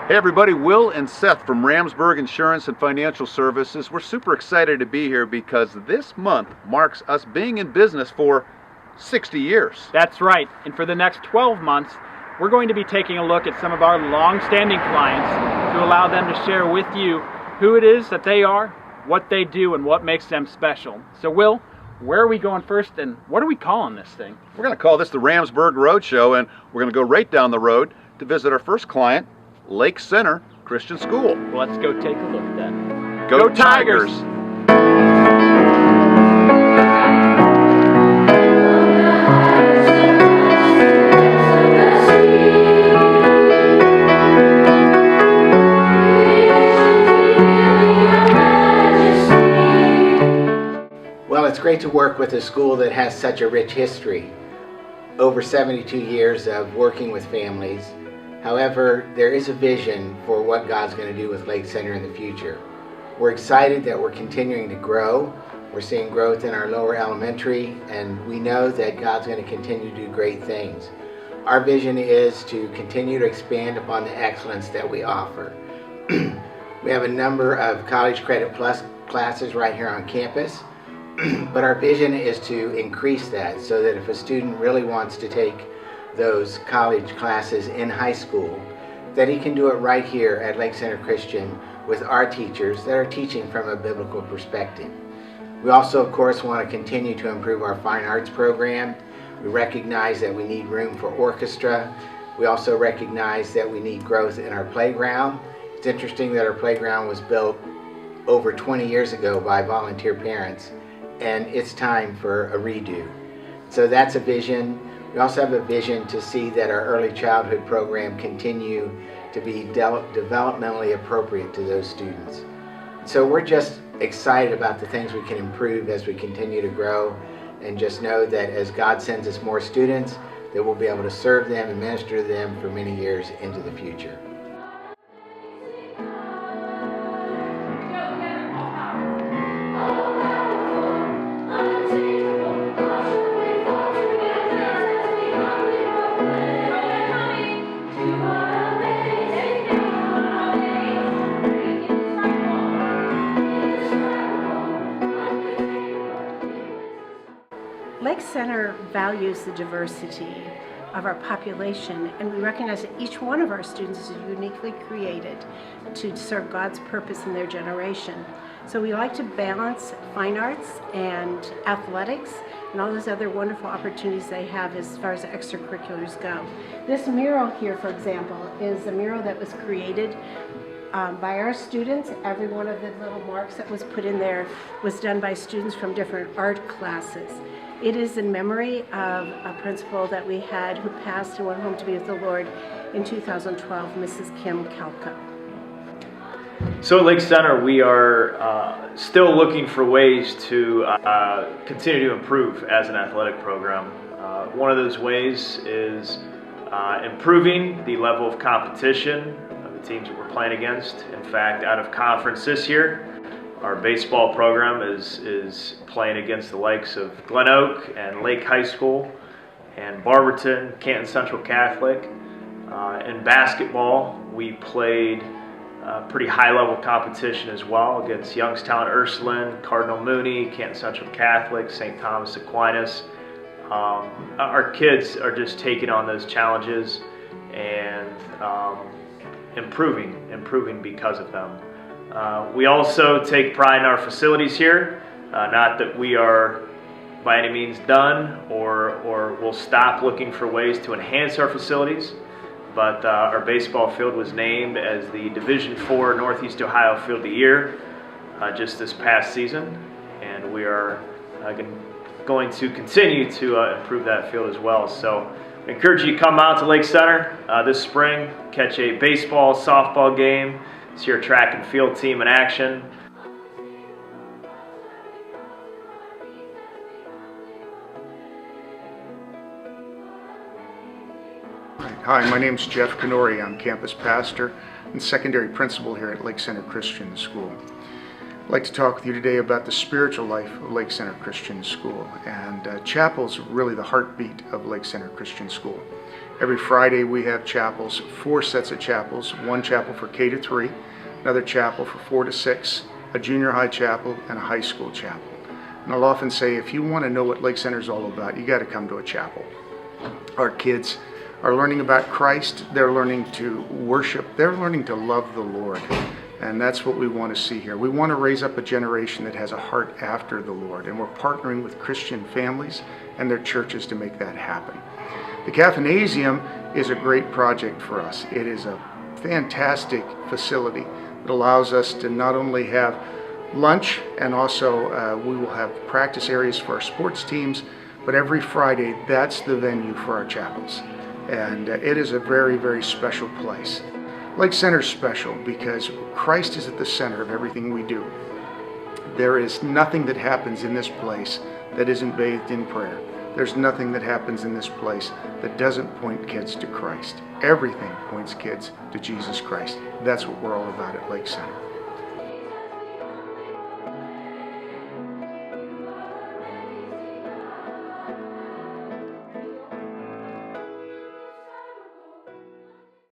Hey everybody, Will and Seth from Ramsburg Insurance and Financial Services. We're super excited to be here because this month marks us being in business for 60 years. That's right, and for the next 12 months, we're going to be taking a look at some of our long-standing clients to allow them to share with you who it is that they are, what they do, and what makes them special. So Will, where are we going first, and what are we calling this thing? We're going to call this the Ramsburg Roadshow, and we're going to go right down the road to visit our first client, Lake Center Christian School. Well, let's go take a look then. Go Tigers! Well, it's great to work with a school that has such a rich history. Over 72 years of working with families. However, there is a vision for what God's going to do with Lake Center in the future. We're excited that we're continuing to grow. We're seeing growth in our lower elementary, and we know that God's going to continue to do great things. Our vision is to continue to expand upon the excellence that we offer. We have a number of College Credit Plus classes right here on campus, but our vision is to increase that so that if a student really wants to take those college classes in high school, that he can do it right here at Lake Center Christian with our teachers that are teaching from a biblical perspective. We also, of course, want to continue to improve our fine arts program. We recognize that we need room for orchestra. We also recognize that we need growth in our playground. It's interesting that our playground was built over 20 years ago by volunteer parents, and it's time for a redo. So that's a vision. We also have a vision to see that our early childhood program continue to be developmentally appropriate to those students. So we're just excited about the things we can improve as we continue to grow, and just know that as God sends us more students, that we'll be able to serve them and minister to them for many years into the future. Lake Center values the diversity of our population, and we recognize that each one of our students is uniquely created to serve God's purpose in their generation. So we like to balance fine arts and athletics and all those other wonderful opportunities they have as far as the extracurriculars go. This mural here, for example, is a mural that was created by our students. Every one of the little marks that was put in there was done by students from different art classes. It is in memory of a principal that we had who passed and went home to be with the Lord in 2012, Mrs. Kim Kalka. So at Lake Center, we are still looking for ways to continue to improve as an athletic program. One of those ways is improving the level of competition of the teams that we're playing against. In fact, out of conference this year, our baseball program is playing against the likes of Glen Oak and Lake High School and Barberton, Canton Central Catholic. In basketball, we played pretty high-level competition as well against Youngstown Ursuline, Cardinal Mooney, Canton Central Catholic, St. Thomas Aquinas. Our kids are just taking on those challenges and improving because of them. We also take pride in our facilities here. Not that we are by any means done or will stop looking for ways to enhance our facilities, but our baseball field was named as the Division IV Northeast Ohio Field of the Year just this past season, and we are going to continue to improve that field as well. So I encourage you to come out to Lake Center this spring, catch a baseball, softball game, see our track and field team in action. Hi, my name is Jeff Canori. I'm campus pastor and secondary principal here at Lake Center Christian School. I'd like to talk with you today about the spiritual life of Lake Center Christian School. And chapel is really the heartbeat of Lake Center Christian School. Every Friday we have chapels, 4 sets of chapels, one chapel for K to 3, another chapel for 4 to 6, a junior high chapel, and a high school chapel. And I'll often say, if you want to know what Lake Center is all about, you got to come to a chapel. Our kids are learning about Christ, they're learning to worship, they're learning to love the Lord. And that's what we want to see here. We want to raise up a generation that has a heart after the Lord, and we're partnering with Christian families and their churches to make that happen. The Caffeinasium is a great project for us. It is a fantastic facility that allows us to not only have lunch, and also we will have practice areas for our sports teams, but every Friday that's the venue for our chapels. And it is a very, very special place. Lake Center is special because Christ is at the center of everything we do. There is nothing that happens in this place that isn't bathed in prayer. There's nothing that happens in this place that doesn't point kids to Christ. Everything points kids to Jesus Christ. That's what we're all about at Lake Center.